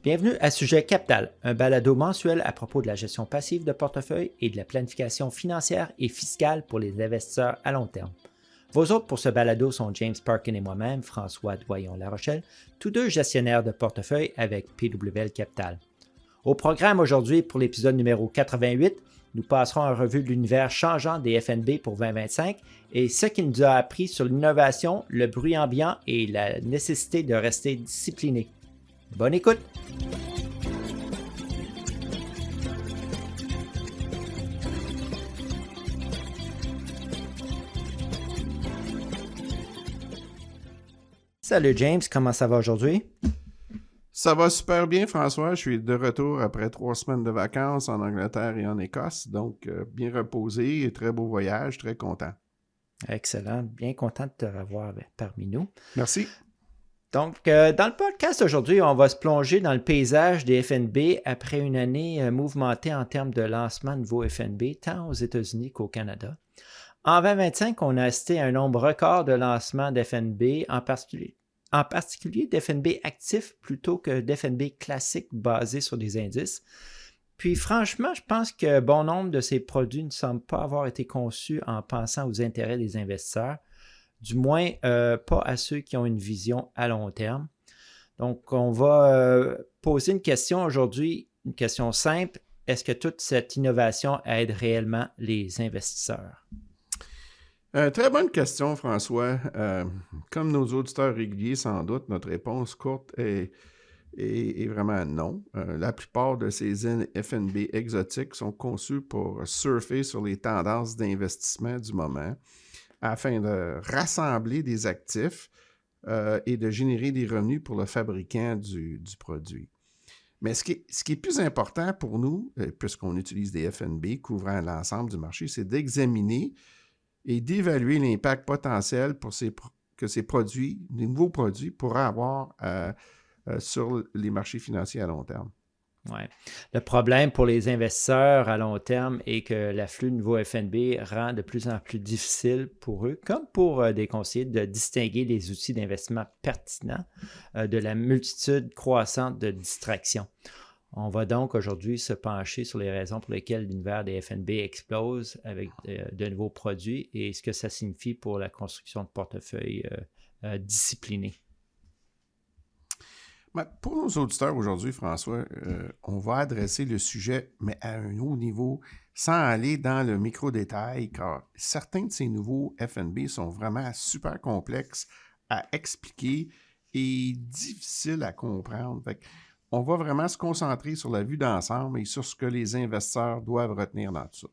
Bienvenue à Sujet Capital, un balado mensuel à propos de la gestion passive de portefeuille et de la planification financière et fiscale pour les investisseurs à long terme. Vos hôtes pour ce balado sont James Parkin et moi-même, François Doyon-Larochelle, tous deux gestionnaires de portefeuille avec PWL Capital. Au programme aujourd'hui, pour l'épisode numéro 88, nous passerons en revue l'univers changeant des FNB pour 2025 et ce qu'il nous a appris sur l'innovation, le bruit ambiant et la nécessité de rester discipliné. Bonne écoute! Salut James, comment ça va aujourd'hui? Ça va super bien, François. Je suis de retour après 3 semaines de vacances en Angleterre et en Écosse. Donc, bien reposé et très beau voyage, très content. Excellent, bien content de te revoir parmi nous. Merci. Donc, dans le podcast aujourd'hui, on va se plonger dans le paysage des FNB après une année mouvementée en termes de lancement de nouveaux FNB, tant aux États-Unis qu'au Canada. En 2025, on a assisté à un nombre record de lancements d'FNB, en particulier d'FNB actifs plutôt que d'FNB classiques basés sur des indices. Puis franchement, je pense que bon nombre de ces produits ne semblent pas avoir été conçus en pensant aux intérêts des investisseurs. Du moins, pas à ceux qui ont une vision à long terme. Donc, on va poser une question aujourd'hui, une question simple. Est-ce que toute cette innovation aide réellement les investisseurs? Très bonne question, François. Comme nos auditeurs réguliers, sans doute, notre réponse courte est vraiment non. La plupart de ces FNB exotiques sont conçus pour surfer sur les tendances d'investissement du moment, afin de rassembler des actifs et de générer des revenus pour le fabricant du produit. Mais ce qui est plus important pour nous, puisqu'on utilise des FNB couvrant l'ensemble du marché, c'est d'examiner et d'évaluer l'impact potentiel que ces produits, les nouveaux produits, pourraient avoir sur les marchés financiers à long terme. Ouais. Le problème pour les investisseurs à long terme est que l'afflux de nouveaux FNB rend de plus en plus difficile pour eux, comme pour des conseillers, de distinguer les outils d'investissement pertinents de la multitude croissante de distractions. On va donc aujourd'hui se pencher sur les raisons pour lesquelles l'univers des FNB explose avec de nouveaux produits et ce que ça signifie pour la construction de portefeuilles disciplinés. Pour nos auditeurs aujourd'hui, François, on va adresser le sujet, mais à un haut niveau, sans aller dans le micro-détail, car certains de ces nouveaux FNB sont vraiment super complexes à expliquer et difficiles à comprendre. On va vraiment se concentrer sur la vue d'ensemble et sur ce que les investisseurs doivent retenir dans tout ça.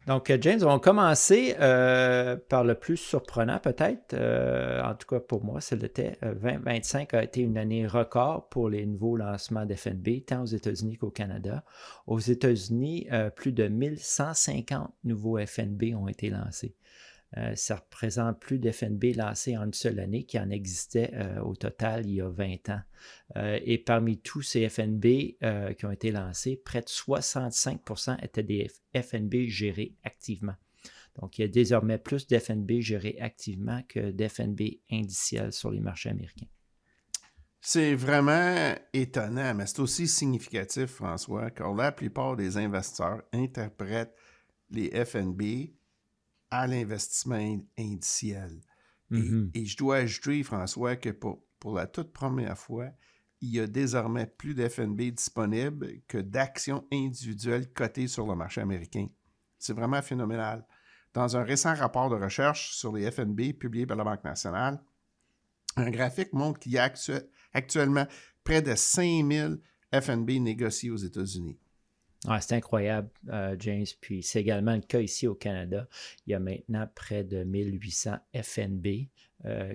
Donc, James, on va commencer par le plus surprenant peut-être, en tout cas pour moi, c'était 2025 a été une année record pour les nouveaux lancements d'FNB, tant aux États-Unis qu'au Canada. Aux États-Unis, plus de 1150 nouveaux FNB ont été lancés. Ça représente plus d'FNB lancés en une seule année qu'il en existait au total il y a 20 ans. Et parmi tous ces FNB qui ont été lancés, près de 65% étaient des FNB gérés activement. Donc, il y a désormais plus d'FNB gérés activement que d'FNB indiciels sur les marchés américains. C'est vraiment étonnant, mais c'est aussi significatif, François, car la plupart des investisseurs interprètent les FNB à l'investissement indiciel. Mm-hmm. Et je dois ajouter, François, que pour la toute première fois, il y a désormais plus d'FNB disponibles que d'actions individuelles cotées sur le marché américain. C'est vraiment phénoménal. Dans un récent rapport de recherche sur les FNB publié par la Banque nationale, un graphique montre qu'il y a actuellement près de 5000 FNB négociés aux États-Unis. Ah, c'est incroyable, James. Puis c'est également le cas ici au Canada. Il y a maintenant près de 1800 FNB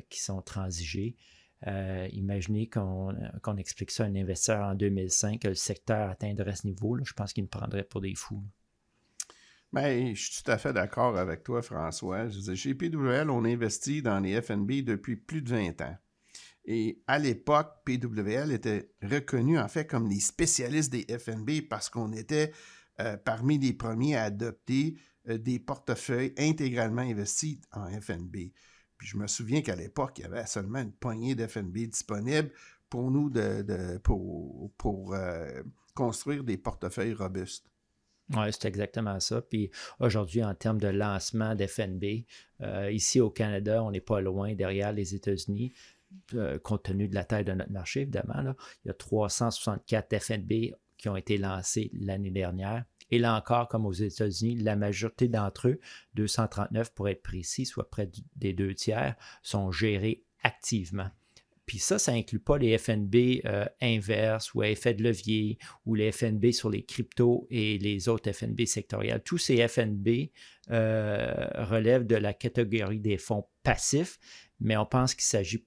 qui sont transigés. Imaginez qu'on explique ça à un investisseur en 2005, que le secteur atteindrait ce niveau. Là, je pense qu'il nous prendrait pour des fous. Bien, je suis tout à fait d'accord avec toi, François. Je disais, chez PWL, on investit dans les FNB depuis plus de 20 ans. Et à l'époque, PWL était reconnu en fait comme les spécialistes des FNB parce qu'on était parmi les premiers à adopter des portefeuilles intégralement investis en FNB. Puis je me souviens qu'à l'époque, il y avait seulement une poignée d'FNB disponibles pour nous pour construire des portefeuilles robustes. Oui, c'est exactement ça. Puis aujourd'hui, en termes de lancement d'FNB, ici au Canada, on n'est pas loin derrière les États-Unis, compte tenu de la taille de notre marché, évidemment. Là, il y a 364 FNB qui ont été lancés l'année dernière. Et là encore, comme aux États-Unis, la majorité d'entre eux, 239 pour être précis, soit près des 2 tiers, sont gérés activement. Puis ça inclut pas les FNB inverses ou effets de levier ou les FNB sur les cryptos et les autres FNB sectoriels. Tous ces FNB relèvent de la catégorie des fonds passifs, mais on pense qu'il s'agit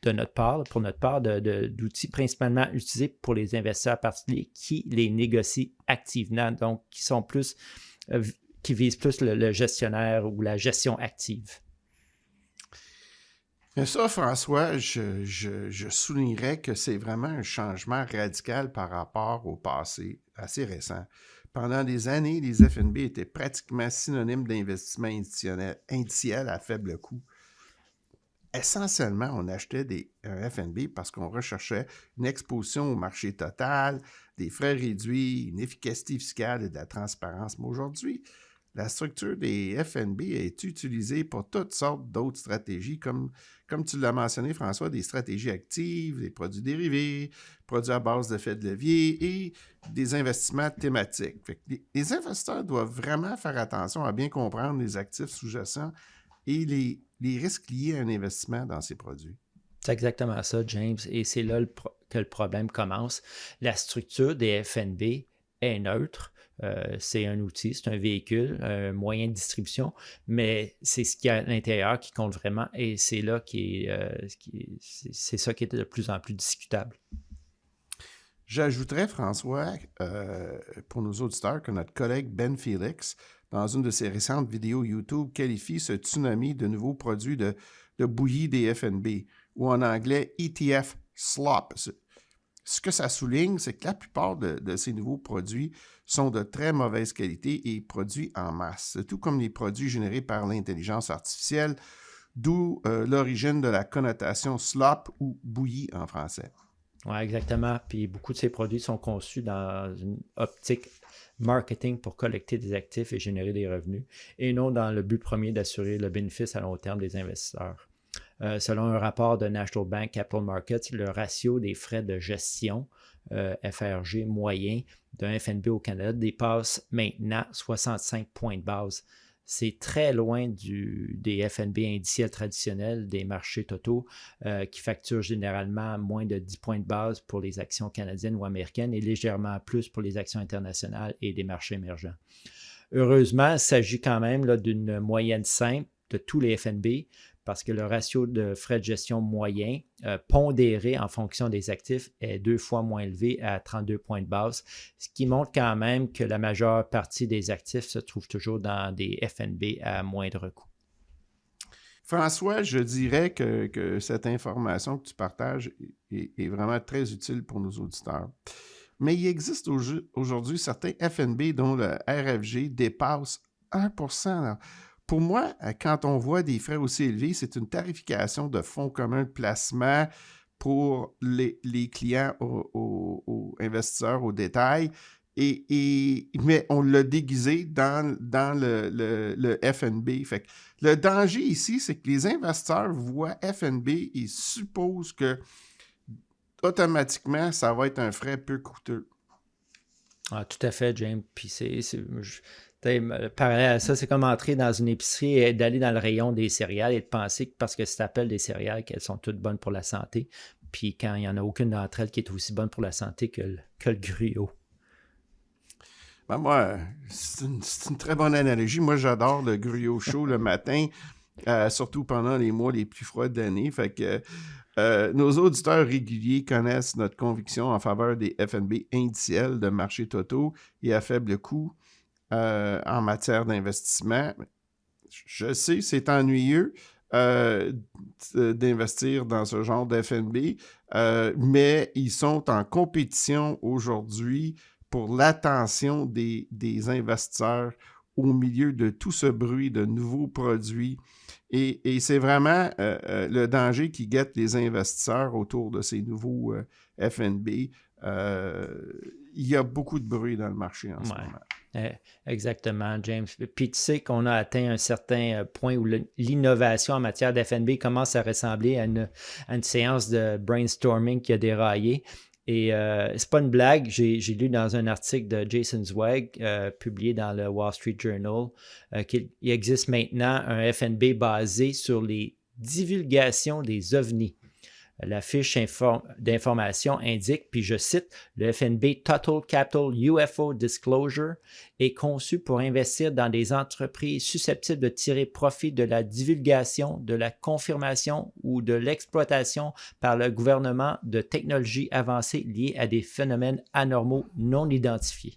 pour notre part, d'outils principalement utilisés pour les investisseurs particuliers qui les négocient activement, donc qui visent plus le gestionnaire ou la gestion active. Mais ça, François, je soulignerais que c'est vraiment un changement radical par rapport au passé, assez récent. Pendant des années, les FNB étaient pratiquement synonymes d'investissement indiciel à faible coût. Essentiellement, on achetait un FNB parce qu'on recherchait une exposition au marché total, des frais réduits, une efficacité fiscale et de la transparence. Mais aujourd'hui, la structure des FNB est utilisée pour toutes sortes d'autres stratégies, comme tu l'as mentionné, François, des stratégies actives, des produits dérivés, produits à base d'effets de levier et des investissements thématiques. Fait que les investisseurs doivent vraiment faire attention à bien comprendre les actifs sous-jacents et les risques liés à un investissement dans ces produits. C'est exactement ça, James, et c'est là que le problème commence. La structure des FNB est neutre. C'est un outil, c'est un véhicule, un moyen de distribution, mais c'est ce qu'il y a à l'intérieur qui compte vraiment et c'est là c'est ça qui est de plus en plus discutable. J'ajouterais, François, pour nos auditeurs, que notre collègue Ben Felix, dans une de ses récentes vidéos YouTube, qualifie ce tsunami de nouveaux produits de bouillie des FNB, ou en anglais ETF slop. Ce que ça souligne, c'est que la plupart de ces nouveaux produits sont de très mauvaise qualité et produits en masse, tout comme les produits générés par l'intelligence artificielle, d'où l'origine de la connotation slop ou bouillie en français. Oui, exactement. Puis beaucoup de ces produits sont conçus dans une optique marketing pour collecter des actifs et générer des revenus, et non dans le but premier d'assurer le bénéfice à long terme des investisseurs. Selon un rapport de National Bank Capital Markets, le ratio des frais de gestion FRG moyen d'un FNB au Canada dépasse maintenant 65 points de base. C'est très loin des FNB indiciels traditionnels des marchés totaux qui facturent généralement moins de 10 points de base pour les actions canadiennes ou américaines et légèrement plus pour les actions internationales et des marchés émergents. Heureusement, il s'agit quand même là, d'une moyenne simple de tous les FNB parce que le ratio de frais de gestion moyen pondéré en fonction des actifs est 2 fois moins élevé à 32 points de base, ce qui montre quand même que la majeure partie des actifs se trouve toujours dans des FNB à moindre coût. François, je dirais que cette information que tu partages est vraiment très utile pour nos auditeurs. Mais il existe aujourd'hui certains FNB dont le RFG dépasse 1%. Alors, pour moi, quand on voit des frais aussi élevés, c'est une tarification de fonds communs de placement pour les clients aux investisseurs au détail. Mais on l'a déguisé dans le FNB. Fait que le danger ici, c'est que les investisseurs voient FNB et supposent que automatiquement, ça va être un frais peu coûteux. Ah, tout à fait, James. Puis parallèle à ça, c'est comme entrer dans une épicerie et d'aller dans le rayon des céréales et de penser que parce que ça s'appelle des céréales, qu'elles sont toutes bonnes pour la santé. Puis quand il n'y en a aucune d'entre elles qui est aussi bonne pour la santé que le gruau. Ben moi, c'est une très bonne analogie. Moi, j'adore le gruau chaud le matin, surtout pendant les mois les plus froids de l'année. Fait que nos auditeurs réguliers connaissent notre conviction en faveur des FNB indiciels de marché totaux et à faible coût en matière d'investissement. Je sais, c'est ennuyeux d'investir dans ce genre d'FNB, mais ils sont en compétition aujourd'hui pour l'attention des investisseurs au milieu de tout ce bruit de nouveaux produits. Et c'est vraiment le danger qui guette les investisseurs autour de ces nouveaux FNB. Il y a beaucoup de bruit dans le marché en ce moment. Exactement, James. Puis tu sais qu'on a atteint un certain point où l'innovation en matière d'FNB commence à ressembler à une séance de brainstorming qui a déraillé. Et c'est pas une blague, j'ai lu dans un article de Jason Zweig, publié dans le Wall Street Journal, qu'il existe maintenant un FNB basé sur les divulgations des ovnis. La fiche d'information indique, puis je cite, le FNB Total Capital UFO Disclosure est conçu pour investir dans des entreprises susceptibles de tirer profit de la divulgation, de la confirmation ou de l'exploitation par le gouvernement de technologies avancées liées à des phénomènes anormaux non identifiés.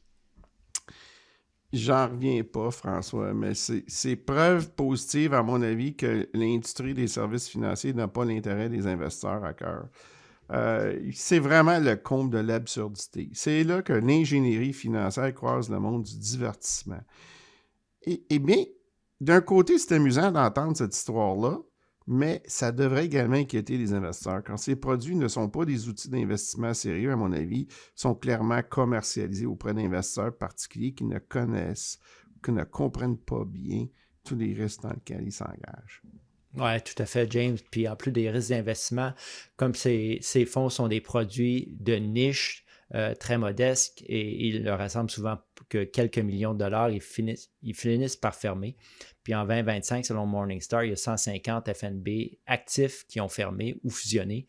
J'en reviens pas, François, mais c'est preuve positive, à mon avis, que l'industrie des services financiers n'a pas l'intérêt des investisseurs à cœur. C'est vraiment le comble de l'absurdité. C'est là que l'ingénierie financière croise le monde du divertissement. Et bien, d'un côté, c'est amusant d'entendre cette histoire-là, mais ça devrait également inquiéter les investisseurs. Quand ces produits ne sont pas des outils d'investissement sérieux, à mon avis, sont clairement commercialisés auprès d'investisseurs particuliers qui ne connaissent, qui ne comprennent pas bien tous les risques dans lesquels ils s'engagent. Oui, tout à fait, James. Puis en plus des risques d'investissement, comme ces fonds sont des produits de niche, très modestes et ils ne rassemblent souvent que quelques millions de dollars, ils finissent par fermer. Puis en 2025, selon Morningstar, il y a 150 FNB actifs qui ont fermé ou fusionné.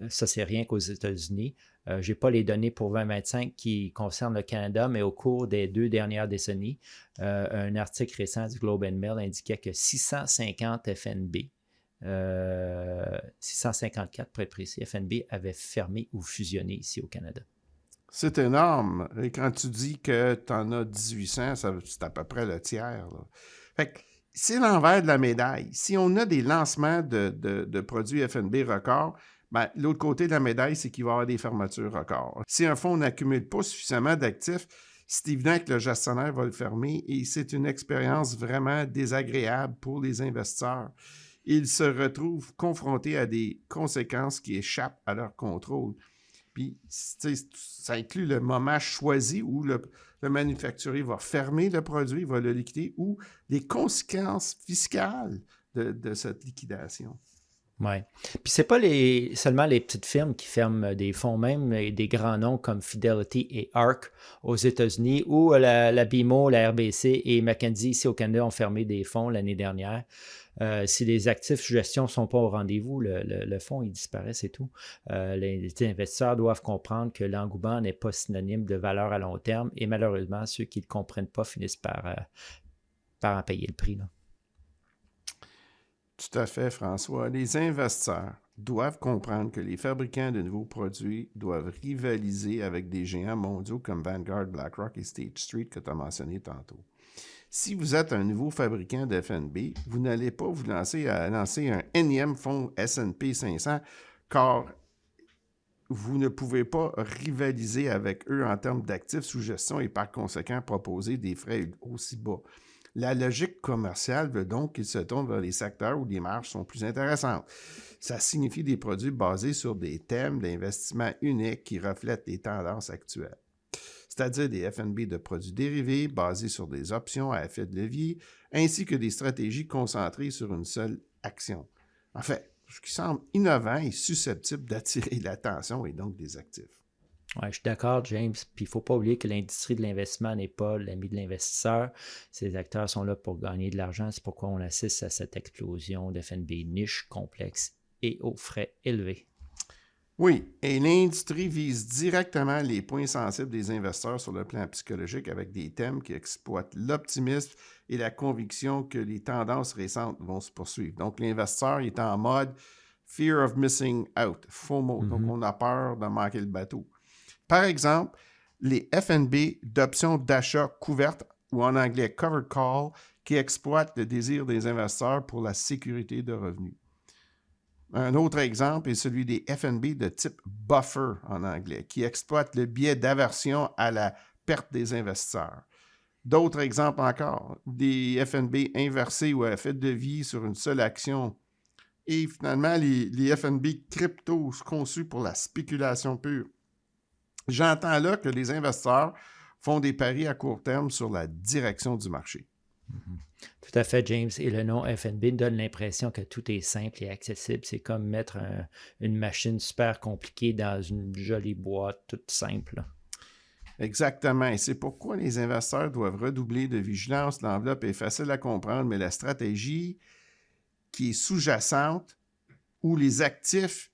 Ça, c'est rien qu'aux États-Unis. Je n'ai pas les données pour 2025 qui concernent le Canada, mais au cours des 2 dernières décennies, un article récent du Globe and Mail indiquait que 650 FNB, 654 pour être précis, FNB avaient fermé ou fusionné ici au Canada. C'est énorme. Et quand tu dis que tu en as 1800, c'est à peu près le tiers. Là. Fait que c'est l'envers de la médaille. Si on a des lancements de produits FNB records, ben, l'autre côté de la médaille, c'est qu'il va y avoir des fermetures records. Si un fonds n'accumule pas suffisamment d'actifs, c'est évident que le gestionnaire va le fermer et c'est une expérience vraiment désagréable pour les investisseurs. Ils se retrouvent confrontés à des conséquences qui échappent à leur contrôle. Puis, ça inclut le moment choisi où le manufacturier va fermer le produit, va le liquider, ou les conséquences fiscales de cette liquidation. Oui. Puis c'est pas seulement les petites firmes qui ferment des fonds, même des grands noms comme Fidelity et Ark aux États-Unis, ou la BMO, la RBC et McKinsey ici au Canada ont fermé des fonds l'année dernière. Si les actifs de gestion ne sont pas au rendez-vous, le fonds, il disparaît, c'est tout. Les investisseurs doivent comprendre que l'engouement n'est pas synonyme de valeur à long terme et malheureusement, ceux qui ne le comprennent pas finissent par en payer le prix. Là. Tout à fait, François. Les investisseurs doivent comprendre que les fabricants de nouveaux produits doivent rivaliser avec des géants mondiaux comme Vanguard, BlackRock et State Street que tu as mentionné tantôt. Si vous êtes un nouveau fabricant de FNB, vous n'allez pas vous lancer à lancer un énième fonds S&P 500 car vous ne pouvez pas rivaliser avec eux en termes d'actifs sous gestion et par conséquent proposer des frais aussi bas. La logique commerciale veut donc qu'ils se tournent vers les secteurs où les marges sont plus intéressantes. Ça signifie des produits basés sur des thèmes d'investissement uniques qui reflètent les tendances actuelles. C'est-à-dire des FNB de produits dérivés basés sur des options à effet de levier, ainsi que des stratégies concentrées sur une seule action. En fait, ce qui semble innovant et susceptible d'attirer l'attention et donc des actifs. Oui, je suis d'accord, James. Puis il ne faut pas oublier que l'industrie de l'investissement n'est pas l'ami de l'investisseur. Ces acteurs sont là pour gagner de l'argent. C'est pourquoi on assiste à cette explosion d'FNB niche, complexe et aux frais élevés. Oui, et l'industrie vise directement les points sensibles des investisseurs sur le plan psychologique avec des thèmes qui exploitent l'optimisme et la conviction que les tendances récentes vont se poursuivre. Donc, l'investisseur est en mode « fear of missing out », FOMO. Donc, on a peur de manquer le bateau. Par exemple, les FNB d'options d'achat couvertes, ou en anglais « covered call », qui exploitent le désir des investisseurs pour la sécurité de revenus. Un autre exemple est celui des FNB de type buffer en anglais, qui exploitent le biais d'aversion à la perte des investisseurs. D'autres exemples encore, des FNB inversés ou à effet de levier sur une seule action. Et finalement, les FNB crypto conçus pour la spéculation pure. J'entends là que les investisseurs font des paris à court terme sur la direction du marché. Tout à fait, James. Et le nom FNB donne l'impression que tout est simple et accessible. C'est comme mettre une machine super compliquée dans une jolie boîte toute simple. Exactement. Et c'est pourquoi les investisseurs doivent redoubler de vigilance. L'enveloppe est facile à comprendre, mais la stratégie qui est sous-jacente ou les actifs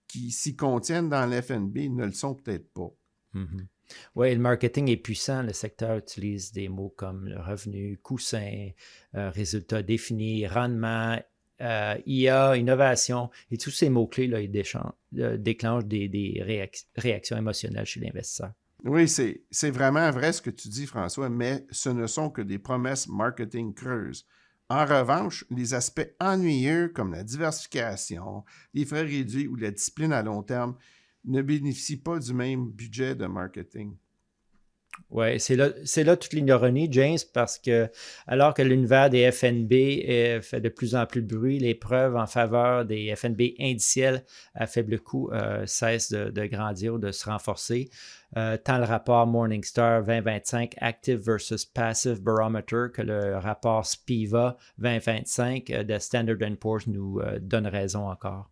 qui s'y contiennent dans l'FNB ne le sont peut-être pas. Mm-hmm. Oui, le marketing est puissant. Le secteur utilise des mots comme le revenu, coussin, résultat défini, rendement, IA, innovation. Et tous ces mots-clés, là, ils déclenchent des réactions émotionnelles chez l'investisseur. Oui, c'est vraiment vrai ce que tu dis, François, mais ce ne sont que des promesses marketing creuses. En revanche, les aspects ennuyeux comme la diversification, les frais réduits ou la discipline à long terme ne bénéficient pas du même budget de marketing. Oui, c'est là toute l'ironie, James, parce que alors que l'univers des FNB fait de plus en plus de bruit, les preuves en faveur des FNB indiciels à faible coût cessent de grandir ou de se renforcer. Tant le rapport Morningstar 2025 Active versus Passive Barometer que le rapport SPIVA 2025 de Standard & Poor's nous donne raison encore.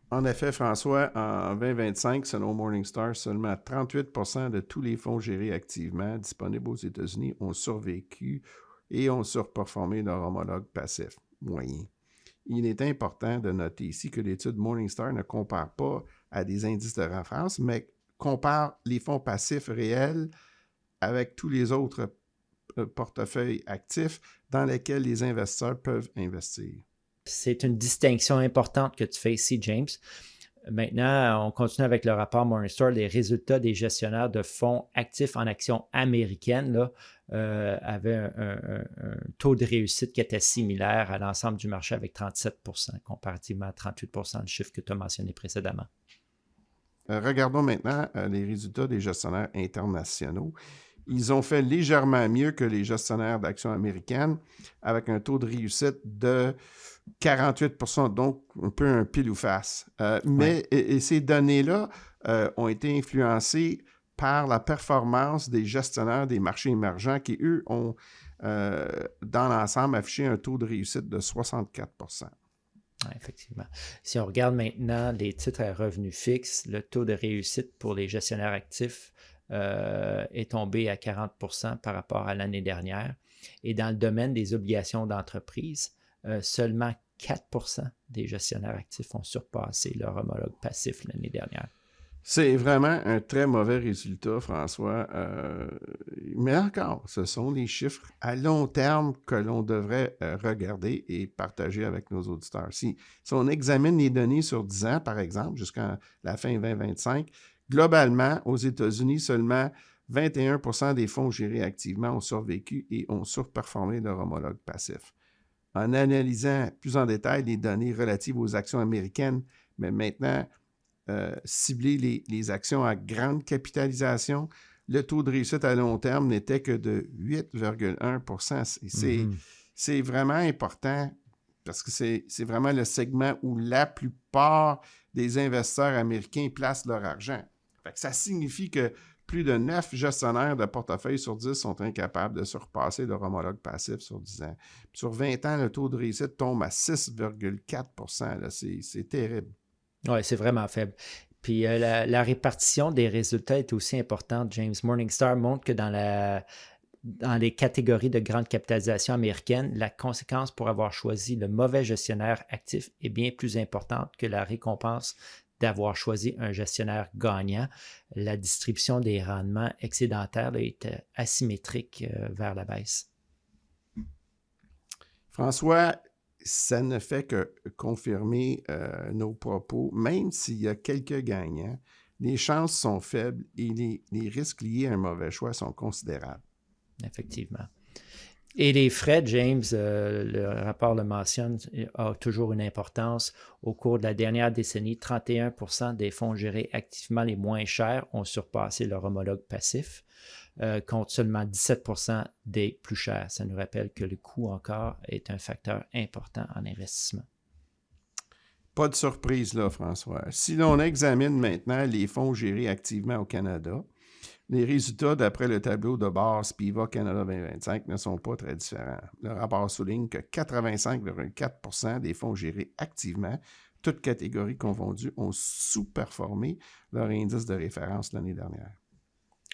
En effet, François, en 2025, selon Morningstar, seulement 38% de tous les fonds gérés activement disponibles aux États-Unis ont survécu et ont surperformé leur homologue passif moyen. Il est important de noter ici que l'étude Morningstar ne compare pas à des indices de référence, mais compare les fonds passifs réels avec tous les autres portefeuilles actifs dans lesquels les investisseurs peuvent investir. C'est une distinction importante que tu fais ici, James. Maintenant, on continue avec le rapport Morningstar. Les résultats des gestionnaires de fonds actifs en actions américaines là, avaient un taux de réussite qui était similaire à l'ensemble du marché avec 37%, comparativement à 38% du chiffre que tu as mentionné précédemment. Regardons maintenant les résultats des gestionnaires internationaux. Ils ont fait légèrement mieux que les gestionnaires d'actions américaines avec un taux de réussite de 48%, donc un peu un pile ou face. Mais ces données-là ont été influencées par la performance des gestionnaires des marchés émergents qui, eux, ont dans l'ensemble affiché un taux de réussite de 64%. Oui, effectivement. Si on regarde maintenant les titres à revenus fixes, le taux de réussite pour les gestionnaires actifs est tombé à 40% par rapport à l'année dernière. Et dans le domaine des obligations d'entreprise, seulement 4% des gestionnaires actifs ont surpassé leur homologue passif l'année dernière. C'est vraiment un très mauvais résultat, François. Mais encore, ce sont les chiffres à long terme que l'on devrait regarder et partager avec nos auditeurs. Si on examine les données sur 10 ans, par exemple, jusqu'à la fin 2025, globalement, aux États-Unis, seulement 21% des fonds gérés activement ont survécu et ont surperformé leur homologue passif. En analysant plus en détail les données relatives aux actions américaines, mais maintenant cibler les actions à grande capitalisation, le taux de réussite à long terme n'était que de 8,1%. C'est vraiment important parce que c'est vraiment le segment où la plupart des investisseurs américains placent leur argent. Fait que ça signifie que plus de 9 gestionnaires de portefeuille sur 10 sont incapables de surpasser leur homologue passif sur 10 ans. Puis sur 20 ans, le taux de réussite tombe à 6,4%. Là. C'est terrible. Oui, c'est vraiment faible. Puis la répartition des résultats est aussi importante. James Morningstar montre que dans les catégories de grande capitalisation américaine, la conséquence pour avoir choisi le mauvais gestionnaire actif est bien plus importante que la récompense d'avoir choisi un gestionnaire gagnant. La distribution des rendements excédentaires là, est asymétrique vers la baisse. François, ça ne fait que confirmer nos propos. Même s'il y a quelques gagnants, les chances sont faibles et les risques liés à un mauvais choix sont considérables. Effectivement. Et les frais, James, le rapport le mentionne, a toujours une importance. Au cours de la dernière décennie, 31% des fonds gérés activement les moins chers ont surpassé leur homologue passif. contre seulement 17% des plus chers. Ça nous rappelle que le coût encore est un facteur important en investissement. Pas de surprise là, François. Si l'on examine maintenant les fonds gérés activement au Canada, les résultats d'après le tableau de bord Spiva Canada 2025 ne sont pas très différents. Le rapport souligne que 85,4% des fonds gérés activement, toutes catégories confondues, ont sous-performé leur indice de référence l'année dernière.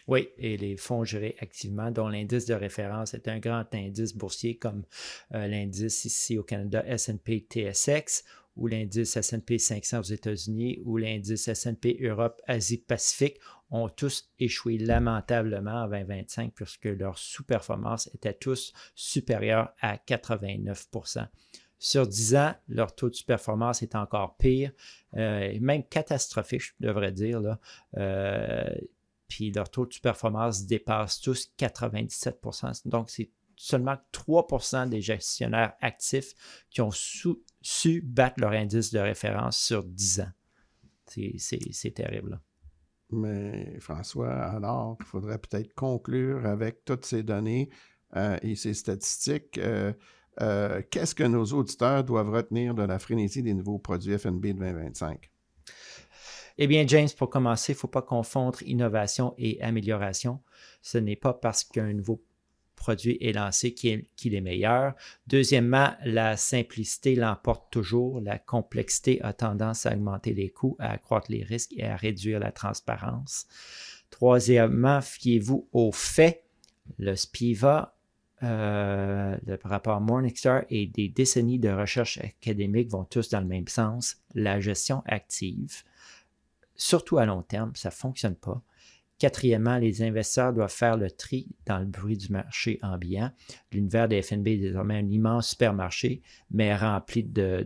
Oui, et les fonds gérés activement, dont l'indice de référence est un grand indice boursier comme l'indice ici au Canada S&P TSX ou l'indice S&P 500 aux États-Unis ou l'indice S&P Europe Asie-Pacifique, ont tous échoué lamentablement en 2025 puisque leur sous-performance était tous supérieure à 89%. Sur 10 ans, leur taux de performance est encore pire, même catastrophique, je devrais dire, là. Puis leur taux de performance dépasse tous 97%. Donc, c'est seulement 3% des gestionnaires actifs qui ont su battre leur indice de référence sur 10 ans. C'est terrible, là. Mais François, alors, il faudrait peut-être conclure avec toutes ces données et ces statistiques. Qu'est-ce que nos auditeurs doivent retenir de la frénésie des nouveaux produits FNB de 2025? Eh bien, James, pour commencer, il ne faut pas confondre innovation et amélioration. Ce n'est pas parce qu'un nouveau produit est lancé qu'il est meilleur. Deuxièmement, la simplicité l'emporte toujours. La complexité a tendance à augmenter les coûts, à accroître les risques et à réduire la transparence. Troisièmement, fiez-vous aux faits. Le SPIVA, le rapport Morningstar et des décennies de recherche académique vont tous dans le même sens. La gestion active, surtout à long terme, ça ne fonctionne pas. Quatrièmement, les investisseurs doivent faire le tri dans le bruit du marché ambiant. L'univers des FNB est désormais un immense supermarché, mais rempli de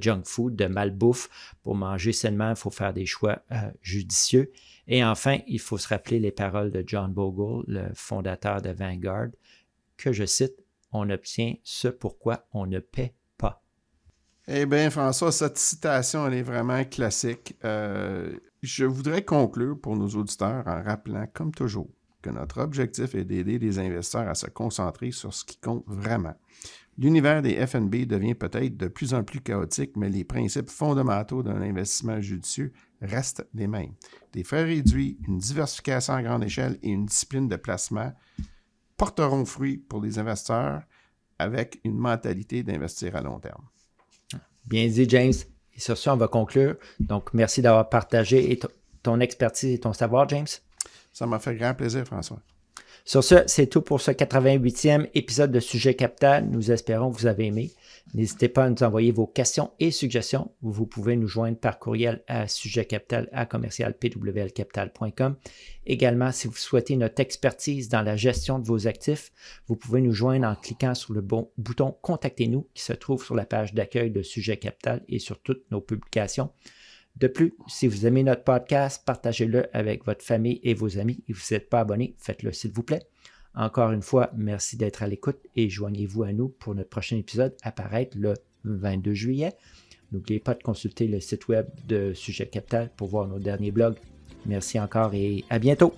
junk food, de malbouffe. Pour manger sainement, il faut faire des choix judicieux. Et enfin, il faut se rappeler les paroles de John Bogle, le fondateur de Vanguard, que je cite, « On obtient ce pourquoi on ne paie pas ». Eh bien, François, cette citation, elle est vraiment classique. Je voudrais conclure pour nos auditeurs en rappelant, comme toujours, que notre objectif est d'aider les investisseurs à se concentrer sur ce qui compte vraiment. L'univers des FNB devient peut-être de plus en plus chaotique, mais les principes fondamentaux d'un investissement judicieux restent les mêmes. Des frais réduits, une diversification à grande échelle et une discipline de placement porteront fruit pour les investisseurs avec une mentalité d'investir à long terme. Bien dit, James. Et sur ce, on va conclure. Donc, merci d'avoir partagé ton expertise et ton savoir, James. Ça m'a fait grand plaisir, François. Sur ce, c'est tout pour ce 88e épisode de Sujet Capital. Nous espérons que vous avez aimé. N'hésitez pas à nous envoyer vos questions et suggestions. Vous pouvez nous joindre par courriel à sujetcapital@pwlcapital.com. Également, si vous souhaitez notre expertise dans la gestion de vos actifs, vous pouvez nous joindre en cliquant sur le bouton « Contactez-nous » qui se trouve sur la page d'accueil de Sujet Capital et sur toutes nos publications. De plus, si vous aimez notre podcast, partagez-le avec votre famille et vos amis. Et si vous n'êtes pas abonné, faites-le s'il vous plaît. Encore une fois, merci d'être à l'écoute et joignez-vous à nous pour notre prochain épisode à paraître le 22 juillet. N'oubliez pas de consulter le site web de Sujet Capital pour voir nos derniers blogs. Merci encore et à bientôt.